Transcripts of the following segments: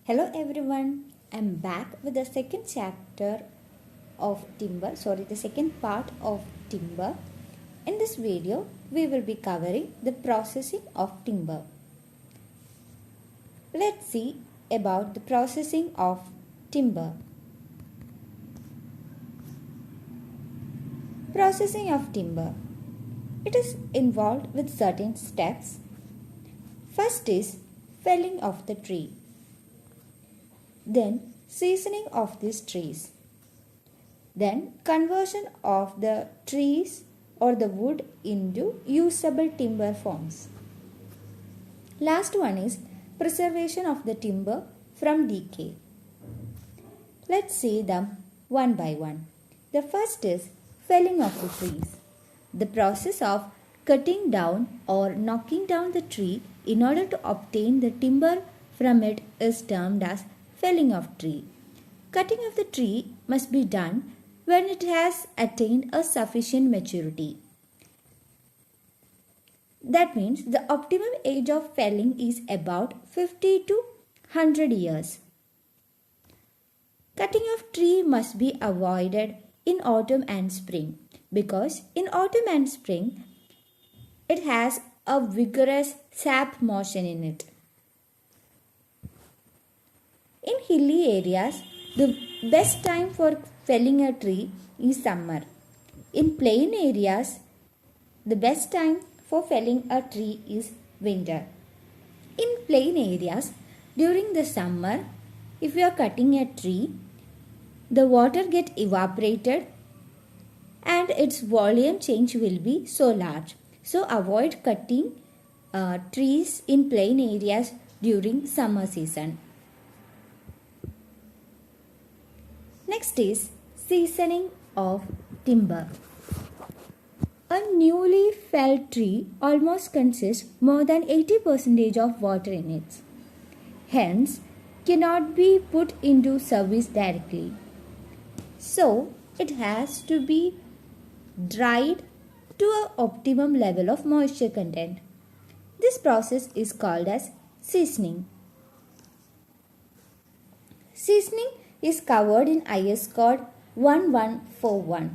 Hello everyone, I'm back with the second chapter of timber, the second part of timber. In this video, we will be covering the processing of timber. Let's see about the processing of timber. Processing of timber. It is involved with certain steps. First is felling of the tree. Then seasoning of these trees. Then conversion of the trees or the wood into usable timber forms. Last one is preservation of the timber from decay. Let's see them one by one. The first is felling of the trees. The process of cutting down or knocking down the tree in order to obtain the timber from it is termed as felling of tree. Cutting of the tree must be done when it has attained a sufficient maturity. That means the optimum age of felling is about 50 to 100 years. Cutting of tree must be avoided in autumn and spring because in autumn and spring it has a vigorous sap motion in it. In hilly areas, the best time for felling a tree is summer. In plain areas, the best time for felling a tree is winter. In plain areas, during the summer, if you are cutting a tree, the water gets evaporated and its volume change will be so large. So avoid cutting trees in plain areas during summer season. Next is seasoning of timber. A newly felled tree almost consists more than 80% of water in it. Hence, cannot be put into service directly. So, it has to be dried to an optimum level of moisture content. This process is called as seasoning. Seasoning is covered in IS code 1141.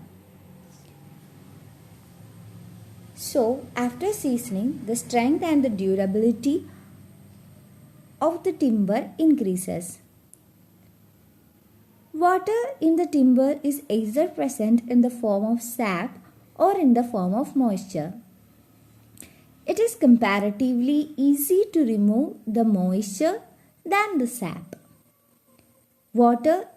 So, after seasoning, the strength and the durability of the timber increases. Water in the timber is either present in the form of sap or in the form of moisture. It is comparatively easy to remove the moisture than the sap. Water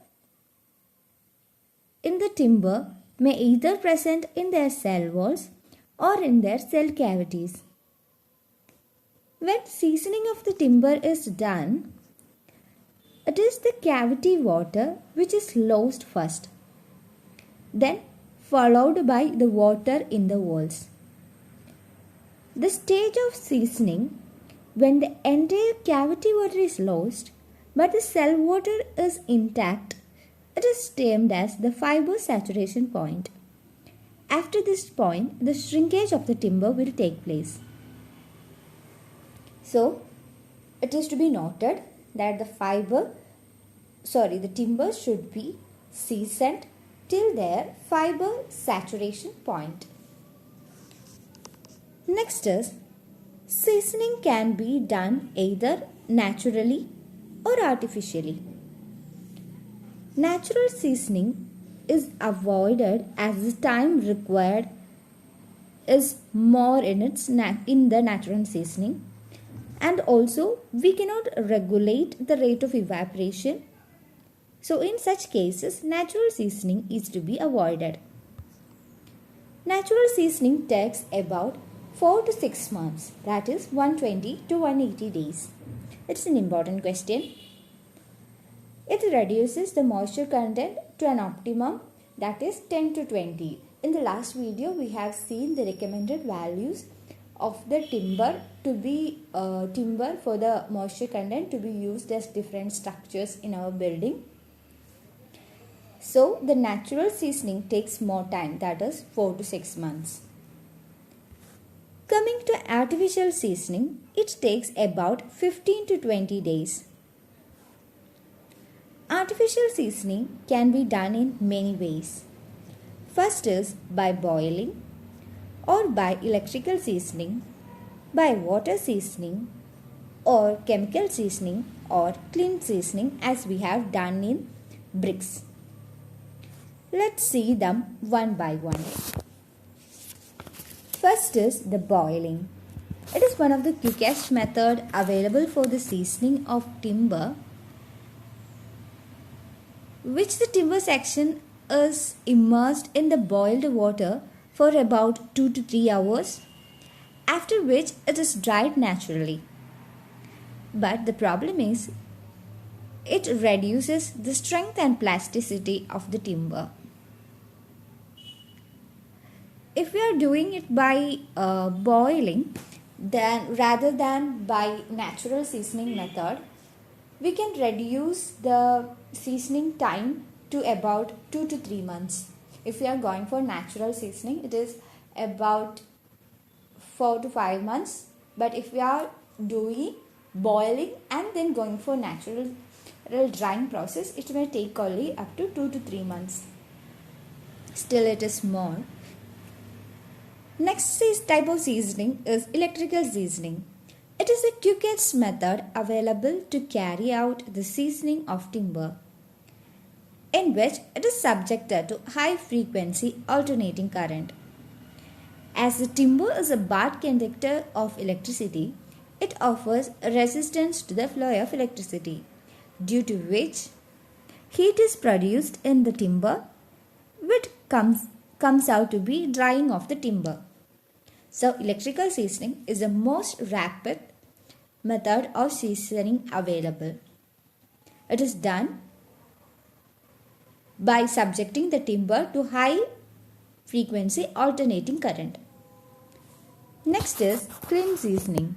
in the timber may either present in their cell walls or in their cell cavities. When seasoning of the timber is done, it is the cavity water which is lost first, then followed by the water in the walls. The stage of seasoning when the entire cavity water is lost but the cell water is intact, it is termed as the fiber saturation point. After this point, the shrinkage of the timber will take place. So, it is to be noted that the timber should be seasoned till their fiber saturation point. Next is, seasoning can be done either naturally or artificially. Natural seasoning is avoided as the time required is more in the natural seasoning, and also we cannot regulate the rate of evaporation. So in such cases, natural seasoning is to be avoided. Natural seasoning takes about 4 to 6 months, that is 120 to 180 days. It's an important question. It reduces the moisture content to an optimum, that is 10 to 20. In the last video, we have seen the recommended values of the timber for the moisture content to be used as different structures in our building. So, the natural seasoning takes more time, that is 4 to 6 months. Coming to artificial seasoning, it takes about 15 to 20 days. Artificial seasoning can be done in many ways. First is by boiling or by electrical seasoning, by water seasoning or chemical seasoning or clean seasoning as we have done in bricks. Let's see them one by one. First is the boiling. It is one of the quickest method available for the seasoning of timber, which the timber section is immersed in the boiled water for about 2 to 3 hours, after which it is dried naturally. But the problem is, it reduces the strength and plasticity of the timber. If we are doing it by boiling, then rather than by natural seasoning method, we can reduce the seasoning time to about 2 to 3 months. If we are going for natural seasoning, it is about 4 to 5 months. But if we are doing boiling and then going for natural drying process, it may take only up to 2 to 3 months. Still it is more. Next type of seasoning is electrical seasoning. It is the quickest method available to carry out the seasoning of timber, in which it is subjected to high frequency alternating current. As the timber is a bad conductor of electricity, it offers resistance to the flow of electricity, due to which heat is produced in the timber, which comes out to be drying of the timber. So electrical seasoning is the most rapid method of seasoning available. It is done by subjecting the timber to high frequency alternating current. Next is clean seasoning.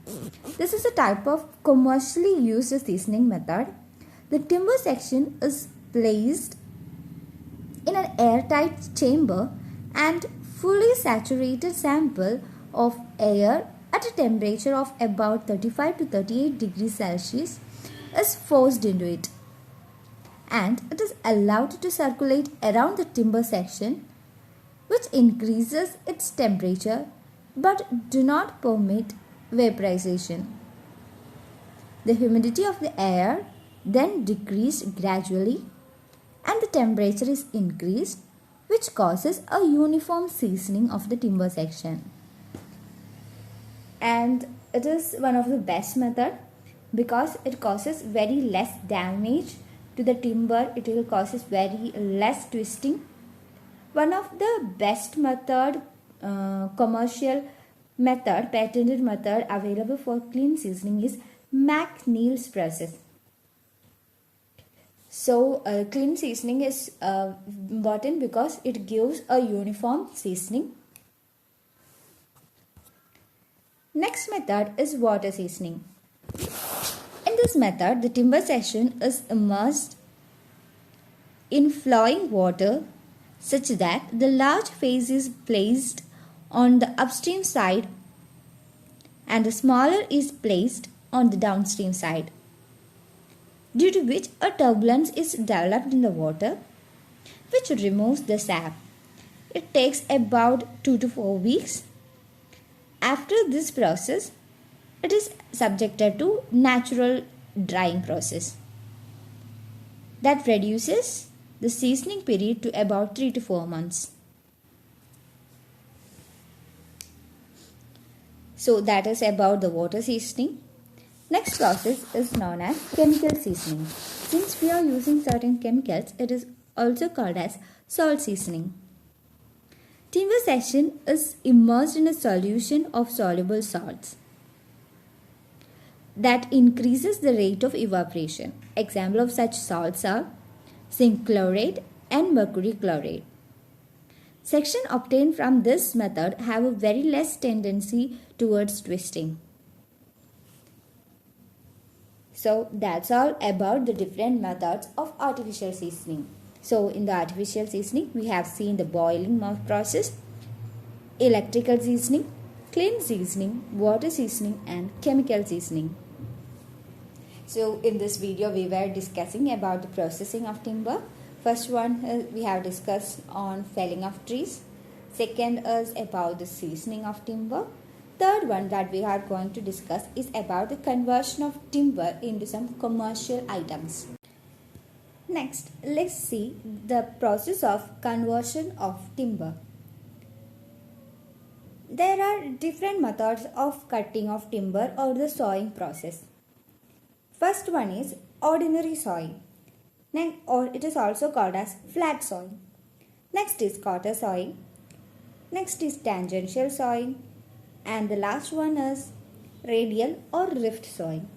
This is a type of commercially used seasoning method. The timber section is placed in an airtight chamber and fully saturated sample of air at a temperature of about 35 to 38 degrees Celsius is forced into it, and it is allowed to circulate around the timber section, which increases its temperature but do not permit vaporization. The humidity of the air then decreased gradually and the temperature is increased, which causes a uniform seasoning of the timber section. And it is one of the best method because it causes very less damage to the timber. It will causes very less twisting. One of the best method, commercial method, patented method available for clean seasoning is McNeil's process. So clean seasoning is important because it gives a uniform seasoning. Next method is water seasoning. In this method, the timber section is immersed in flowing water such that the large phase is placed on the upstream side and the smaller is placed on the downstream side, due to which a turbulence is developed in the water which removes the sap. It takes about 2 to 4 weeks. After this process, it is subjected to natural drying process that reduces the seasoning period to about 3 to 4 months. So that is about the water seasoning. Next process is known as chemical seasoning. Since we are using certain chemicals, it is also called as salt seasoning. Timber section is immersed in a solution of soluble salts that increases the rate of evaporation. Example of such salts are zinc chloride and mercury chloride. Section obtained from this method have a very less tendency towards twisting. So that's all about the different methods of artificial seasoning. So in the artificial seasoning, we have seen the boiling process, electrical seasoning, clean seasoning, water seasoning and chemical seasoning. So in this video we were discussing about the processing of timber. First one we have discussed on felling of trees. Second is about the seasoning of timber. Third one that we are going to discuss is about the conversion of timber into some commercial items. Next, let's see the process of conversion of timber. There are different methods of cutting of timber or the sawing process. First one is ordinary sawing, or it is also called as flat sawing. Next is quarter sawing. Next is tangential sawing. And the last one is radial or rift sawing.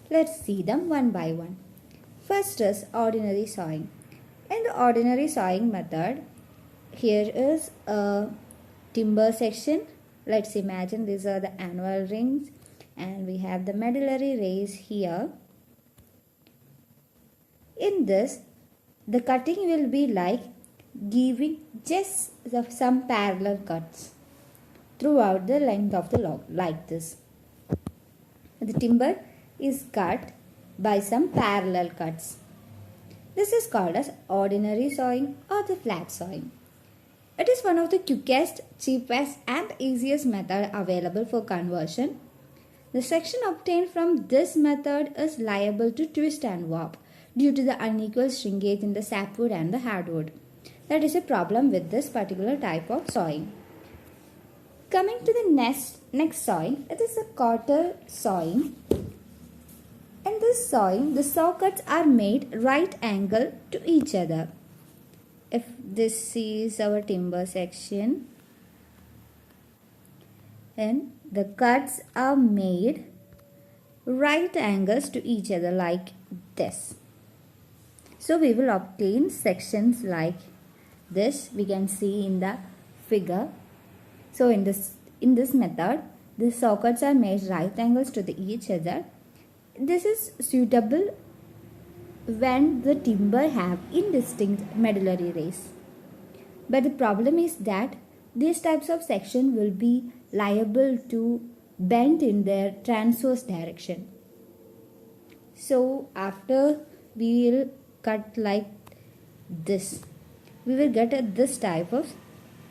Let's see them one by one. First is ordinary sawing. In the ordinary sawing method, here is a timber section. Let's imagine these are the annual rings. And we have the medullary rays here. In this, the cutting will be like giving just some parallel cuts throughout the length of the log, like this. The timber is cut by some parallel cuts. This is called as ordinary sawing or the flat sawing. It is one of the quickest, cheapest and easiest method available for conversion. The section obtained from this method is liable to twist and warp due to the unequal shrinkage in the sapwood and the hardwood. That is a problem with this particular type of sawing. Coming to the next sawing, it is a quarter sawing. In this sawing, the saw cuts are made right angle to each other. If this is our timber section, and the cuts are made right angles to each other like this. So we will obtain sections like this. We can see in the figure. So in this method, the saw cuts are made right angles to each other. This is suitable when the timber have indistinct medullary rays. But the problem is that these types of section will be liable to bend in their transverse direction. So after we will cut like this, we will get this type of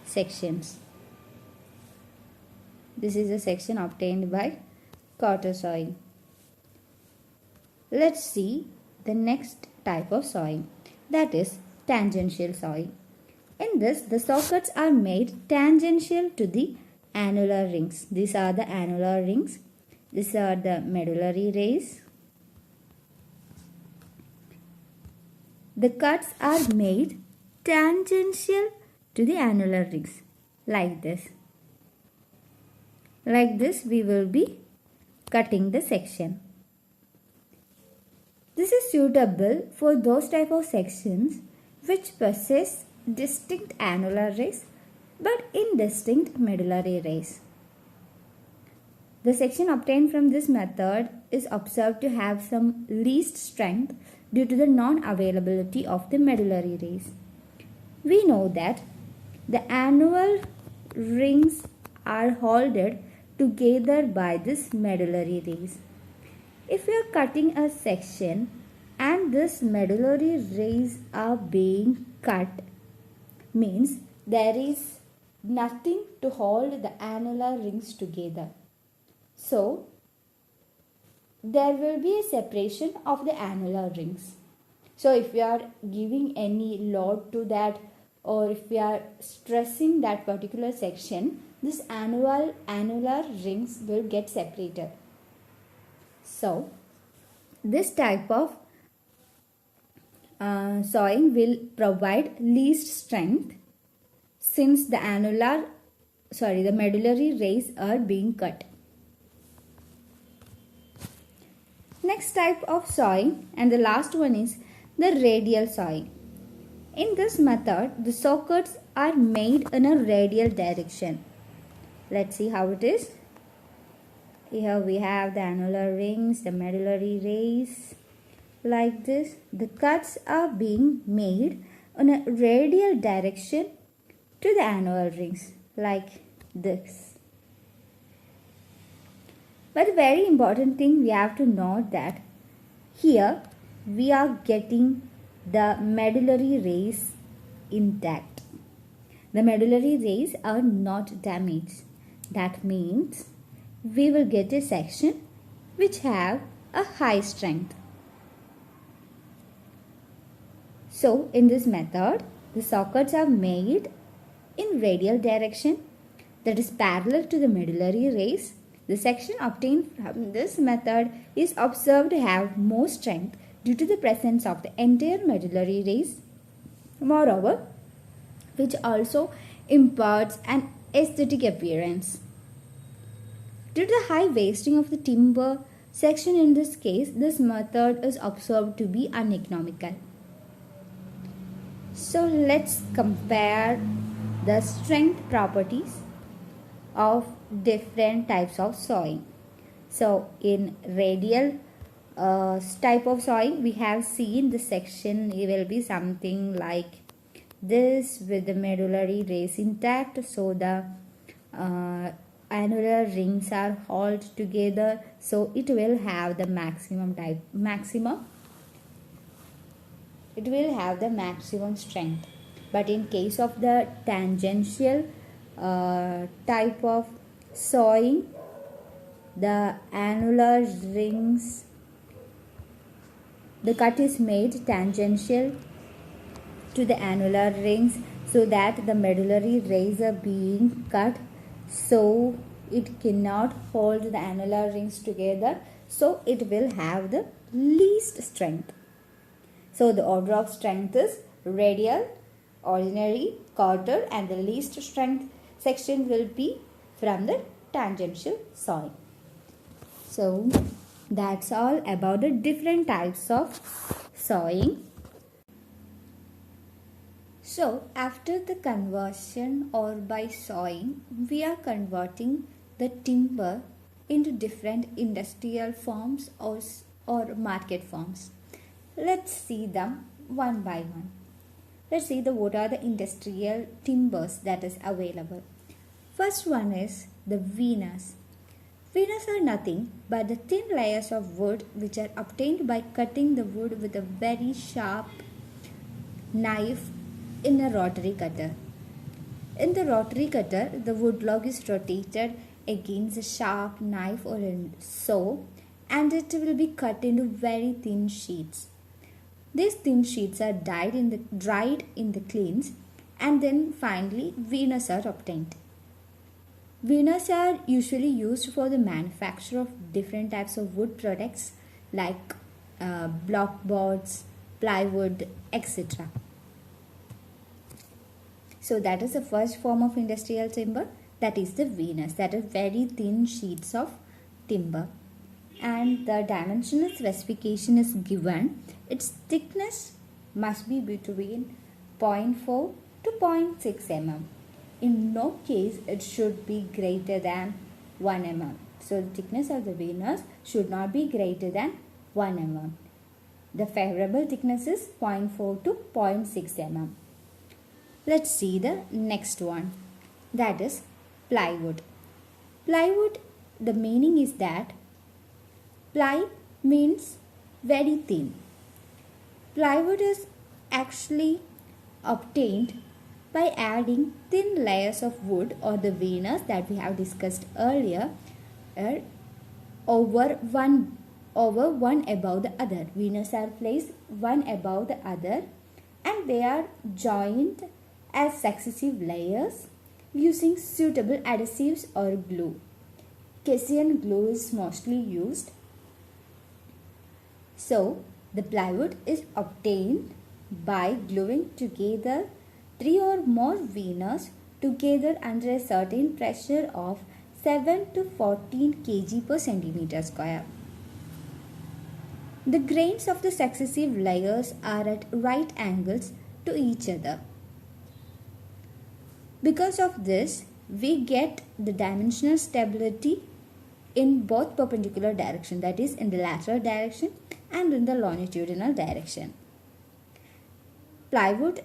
sections. This is a section obtained by quarter sawing. Let's see the next type of sawing, that is tangential sawing. In this, the saw cuts are made tangential to the annular rings. These are the annular rings. These are the medullary rays. The cuts are made tangential to the annular rings like this. Like this, we will be cutting the section. This is suitable for those type of sections which possess distinct annular rays but indistinct medullary rays. The section obtained from this method is observed to have some least strength due to the non-availability of the medullary rays. We know that the annual rings are held together by this medullary rays. If we are cutting a section and this medullary rays are being cut, means there is nothing to hold the annular rings together. So there will be a separation of the annular rings. So if we are giving any load to that, or if we are stressing that particular section, this annular rings will get separated. So this type of sawing will provide least strength since the medullary rays are being cut. Next type of sawing, and the last one, is the radial sawing. In this method, the saw cuts are made in a radial direction. Let's see how it is. Here we have the annular rings, the medullary rays. Like this, the cuts are being made in a radial direction to the annular rings, like this. But the very important thing we have to note that here we are getting the medullary rays intact. The medullary rays are not damaged. That means we will get a section which have a high strength. So in this method, the sockets are made in radial direction, that is parallel to the medullary rays. The section obtained from this method is observed to have more strength due to the presence of the entire medullary rays. Moreover, which also imparts an aesthetic appearance. Due to the high wasting of the timber section in this case, this method is observed to be uneconomical. So let's compare the strength properties of different types of sawing. So in radial type of sawing, we have seen the section will be something like this with the medullary rays intact, so the annular rings are held together, so it will have the maximum strength. But in case of the tangential type of sawing, the annular rings, the cut is made tangential to the annular rings, so that the medullary rays are being cut, so it cannot hold the annular rings together, so it will have the least strength. So the order of strength is radial, ordinary, quarter, and the least strength section will be from the tangential sawing. So that's all about the different types of sawing. So after the conversion or by sawing, we are converting the timber into different industrial forms or market forms. Let's see them one by one. Let's see what are the industrial timbers that is available. First one is the veneers. Veneers are nothing but the thin layers of wood which are obtained by cutting the wood with a very sharp knife in a rotary cutter. In the rotary cutter, the wood log is rotated against a sharp knife or a saw, and it will be cut into very thin sheets. These thin sheets are dried in the kilns, and then finally veneers are obtained. Veneers are usually used for the manufacture of different types of wood products like blockboards, plywood, etc. So that is the first form of industrial timber, that is the veneers, that is very thin sheets of timber. And the dimensional specification is given. Its thickness must be between 0.4 to 0.6 mm. In no case it should be greater than 1 mm. So the thickness of the veneers should not be greater than 1 mm. The favorable thickness is 0.4 to 0.6 mm. Let's see the next one, that is plywood. Plywood, the meaning is that ply means very thin. Plywood is actually obtained by adding thin layers of wood or the veneers that we have discussed earlier over one above the other. Veneers are placed one above the other and they are joined as successive layers using suitable adhesives or glue. Hessian glue is mostly used. So the plywood is obtained by gluing together 3 or more veneers together under a certain pressure of 7 to 14 kg per centimeter square. The grains of the successive layers are at right angles to each other. Because of this, we get the dimensional stability in both perpendicular direction, that is in the lateral direction and in the longitudinal direction. Plywood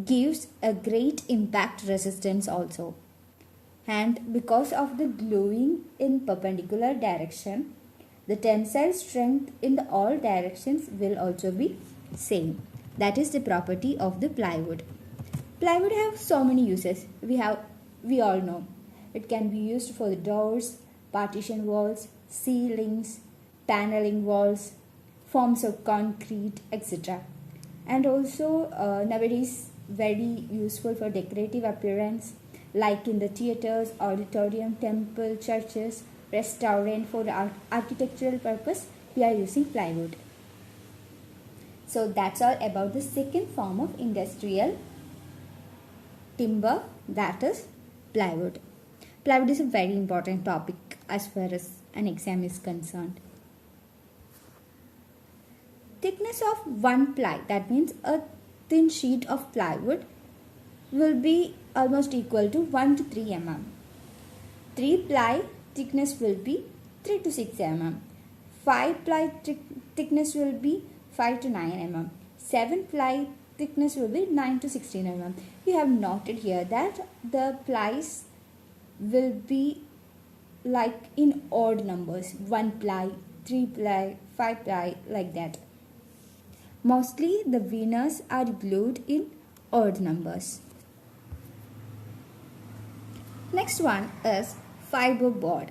gives a great impact resistance also. and because of the gluing in perpendicular direction, the tensile strength in the all directions will also be same. That is the property of the plywood. Plywood have so many uses. We all know. It can be used for the doors, partition walls, ceilings, paneling walls, forms of concrete, etc. And also nowadays very useful for decorative appearance, like in the theaters, auditorium, temple, churches, restaurant. For the architectural purpose, we are using plywood. So that's all about the second form of industrial timber, that is plywood. Plywood is a very important topic as far as an exam is concerned. Thickness of one ply, that means a thin sheet of plywood, will be almost equal to 1 to 3 mm. 3 ply thickness will be 3 to 6 mm. 5 ply thickness will be 5 to 9 mm. 7 ply thickness will be 9 to 16 mm. You have noted here that the plies will be like in odd numbers, 1 ply, 3 ply, 5 ply, like that. Mostly the veneers are glued in odd numbers. Next one is fiberboard.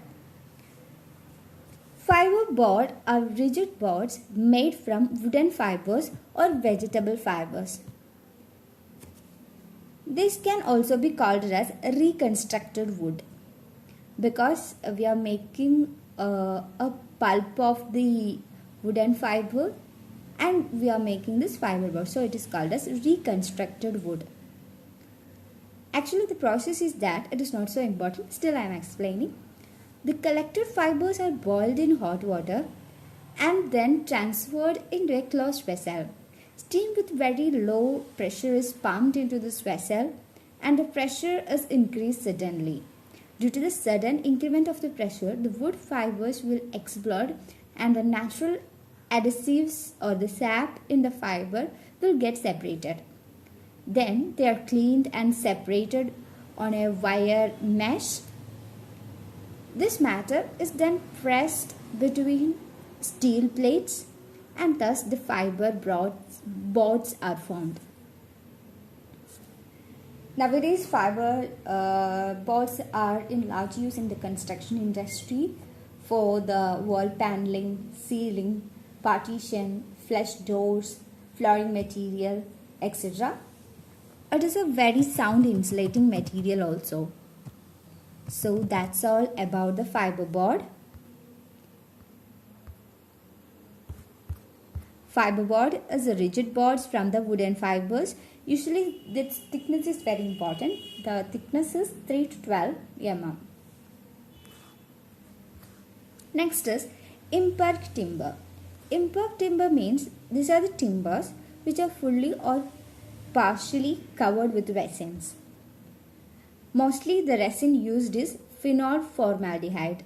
Fiberboard are rigid boards made from wooden fibers or vegetable fibers. This can also be called as reconstructed wood, because we are making a pulp of the wooden fiber and we are making this fiberboard, so it is called as reconstructed wood. Actually, the process is that it is not so important, still I am explaining. The collected fibers are boiled in hot water and then transferred into a closed vessel. Steam with very low pressure is pumped into this vessel and the pressure is increased suddenly. Due to the sudden increment of the pressure, the wood fibers will explode and the natural adhesives or the sap in the fiber will get separated. Then they are cleaned and separated on a wire mesh. This matter is then pressed between steel plates and thus the fiber boards are formed. Nowadays, fiber boards are in large use in the construction industry for the wall paneling, ceiling, partition, flush doors, flooring material, etc. It is a very sound insulating material also. So that's all about the fiberboard. Fiberboard is a rigid boards from the wooden fibers. Usually its thickness is very important. The thickness is 3 to 12 mm. Next is imperk timber. Imperk timber means these are the timbers which are fully or partially covered with resins. Mostly the resin used is phenol formaldehyde.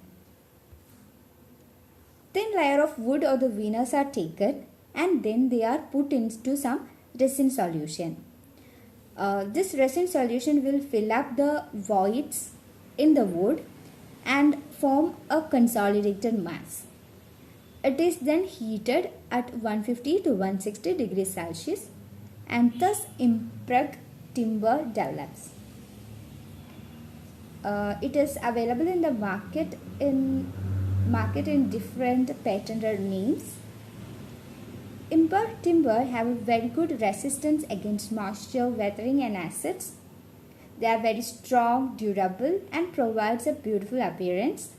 Thin layer of wood or the veneers are taken and then they are put into some resin solution. This resin solution will fill up the voids in the wood and form a consolidated mass. It is then heated at 150 to 160 degrees Celsius and thus imperk timber develops. It is available in the market in different patented names. Imperk timber have a very good resistance against moisture, weathering and acids. They are very strong, durable and provides a beautiful appearance.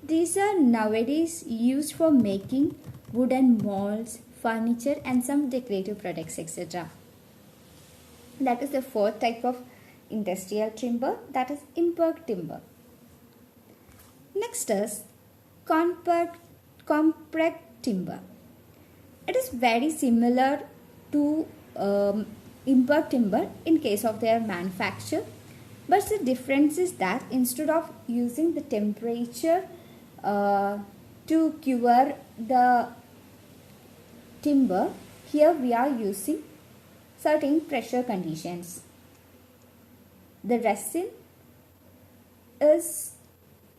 These are nowadays used for making wooden molds, furniture and some decorative products, etc. That is the fourth type of industrial timber, that is imperk timber. Next is compressed timber. It is very similar to imperk timber in case of their manufacture, but the difference is that instead of using the temperature to cure the timber, here we are using certain pressure conditions. The resin is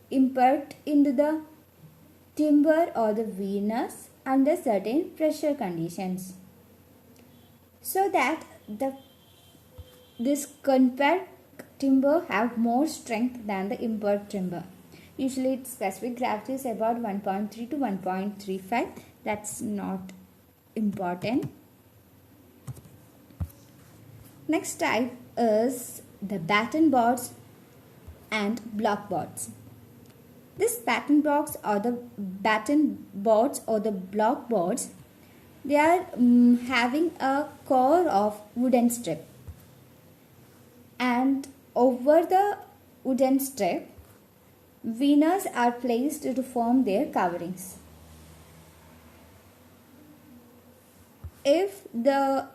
input into the timber or the Venus under certain pressure conditions, so that this compared timber have more strength than the import timber. Usually its specific gravity is about 1.3 to 1.35. That's not important. Next type is the batten boards and block boards. This batten boards or the block boards, they are having a core of wooden strip, and over the wooden strip, Venus are placed to form their coverings. If the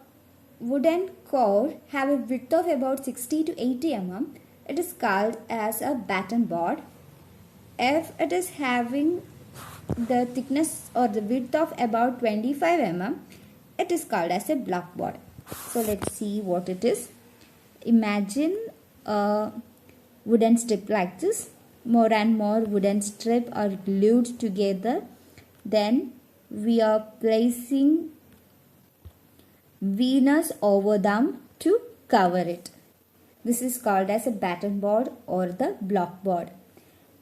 wooden core have a width of about 60 to 80 mm, it is called as a batten board. If it is having the thickness or the width of about 25 mm, it is called as a block board. So let's see what it is. Imagine a wooden strip like this. More and more wooden strips are glued together. Then we are placing Venus over them to cover it. This is called as a batten board or the block board.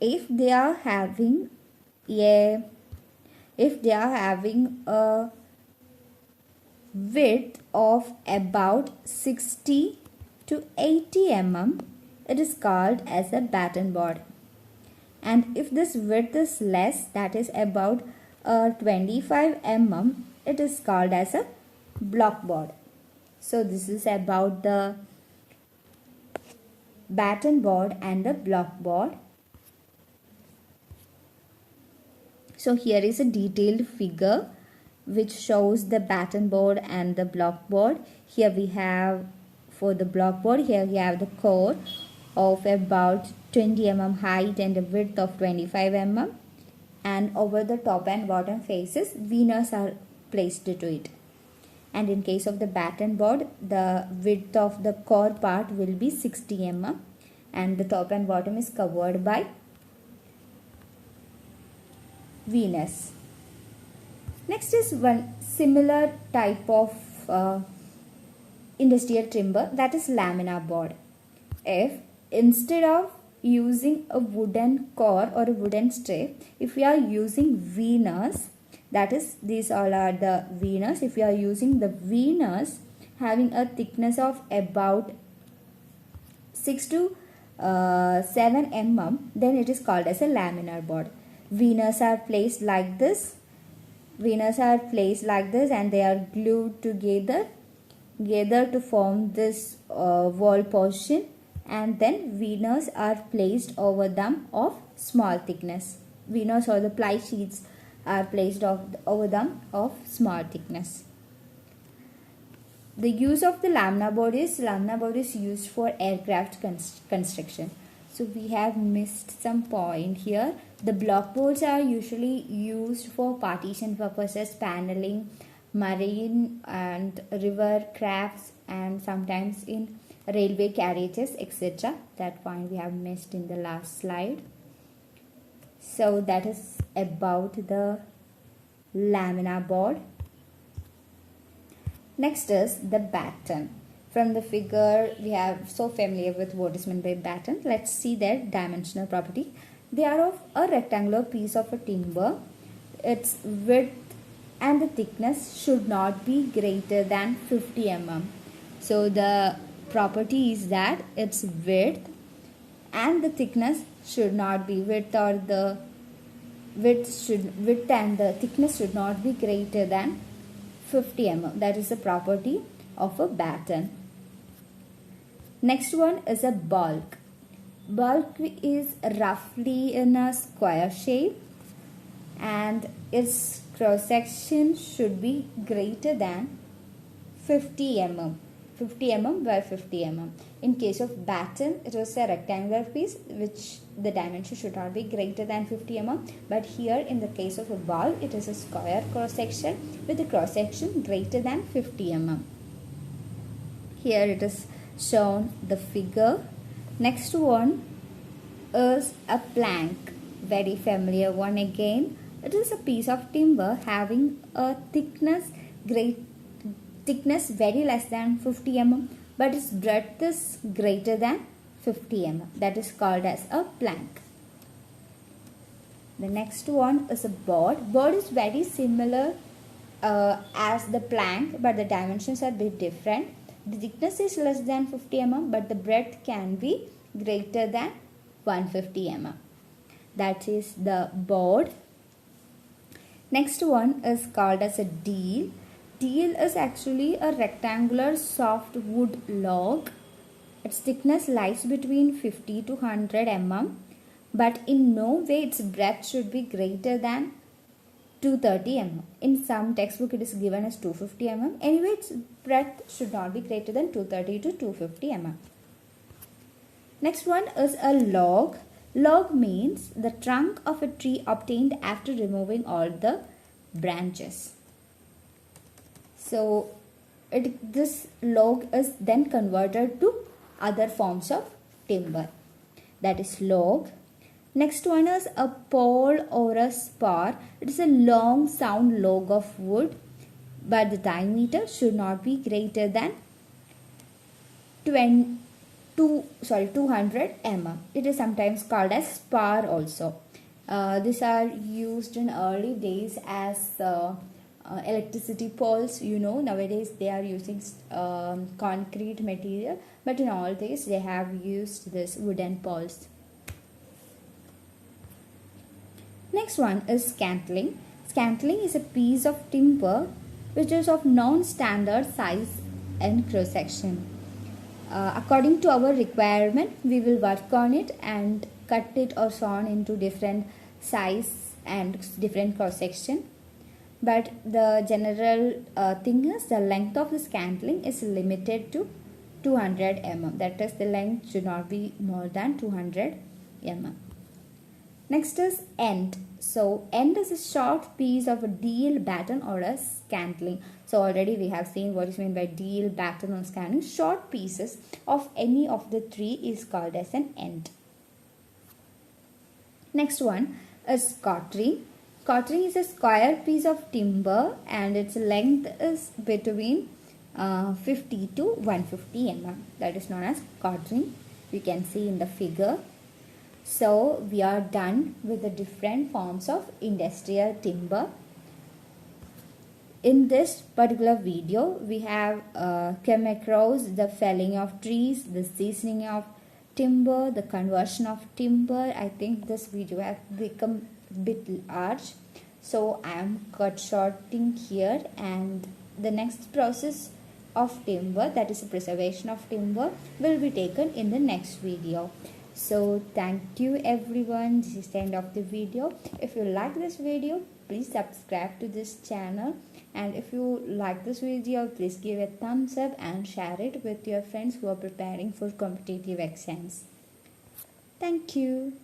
If they are having a width of about 60 to 80 mm, it is called as a batten board. And if this width is less, that is about 25 mm, it is called as a block board. So this is about the batten board and the block board. So here is a detailed figure which shows the batten board and the block board. Here we have, for the block board, here we have the core of about 20 mm height and a width of 25 mm, and over the top and bottom faces, Venus are placed to it. And in case of the batten board, the width of the core part will be 60 mm and the top and bottom is covered by Venus. Next is one similar type of industrial timber, that is laminar board. If instead of using a wooden core or a wooden strip, if we are using Venus, that is, these all are the Venus. If we are using the Venus having a thickness of about 6 to 7 mm, then it is called as a laminar board. Venus are placed like this. And they are glued together to form this wall portion, and then Venus are placed over them of small thickness. Venus or the ply sheets are placed over them of small thickness. The use of the laminar board is used for aircraft construction. So we have missed some point here. The block boards are usually used for partition purposes, paneling, marine and river crafts, and sometimes in railway carriages, etc. That point we have missed in the last slide. So that is about the laminar board. Next is the batten. From the figure, we are so familiar with what is meant by batten. Let's see their dimensional property. They are of a rectangular piece of a timber. Its width and the thickness should not be greater than 50 mm. So the property is that its width and the thickness should not be width and the thickness should not be greater than 50 mm. That is the property of a batten. Next one is a bulk. Bulk is roughly in a square shape and its cross section should be greater than 50 mm. 50 mm by 50 mm. In case of batten, it was a rectangular piece which the dimension should not be greater than 50 mm. But here in the case of a bulk, it is a square cross section with a cross section greater than 50 mm. Here it is shown the figure. Next one is a plank. Very familiar one again. It is a piece of timber having a thickness very less than 50 mm, but its breadth is greater than 50 mm. That is called as a plank. The next one is a board. Board is very similar as the plank, but the dimensions are a bit different. The thickness is less than 50 mm, but the breadth can be greater than 150 mm. That is the board. Next one is called as a deal. Deal is actually a rectangular soft wood log. Its thickness lies between 50 to 100 mm, but in no way its breadth should be greater than 230 mm. In some textbook it is given as 250 mm. Anyway, its breadth should not be greater than 230 to 250 mm. Next one is a log. Log means the trunk of a tree obtained after removing all the branches. So this log is then converted to other forms of timber. That is log. Next one is a pole or a spar. It is a long sound log of wood, but the diameter should not be greater than 200 mm. It is sometimes called as spar also. These are used in early days as electricity poles. Nowadays they are using concrete material, but in all days they have used this wooden poles. Next one is scantling. Scantling is a piece of timber which is of non-standard size and cross section. According to our requirement, we will work on it and cut it or sawn into different size and different cross section. But the general thing is the length of the scantling is limited to 200 mm. That is, the length should not be more than 200 mm. Next is end. So end is a short piece of a deal, batten or a scantling. So already we have seen what is meant by deal, batten or scantling. Short pieces of any of the three is called as an end. Next one is quatrain. Quatrain is a square piece of timber and its length is between 50 to 150 mm. That is known as quatrain. You can see in the figure. So we are done with the different forms of industrial timber. In this particular video, we have come across the felling of trees, the seasoning of timber, the conversion of timber. I think this video has become a bit large, so I am cut shorting here, and the next process of timber, that is the preservation of timber, will be taken in the next video. So thank you everyone. This is the end of the video. If you like this video, please subscribe to this channel, and if you like this video, please give a thumbs up and share it with your friends who are preparing for competitive exams. Thank you.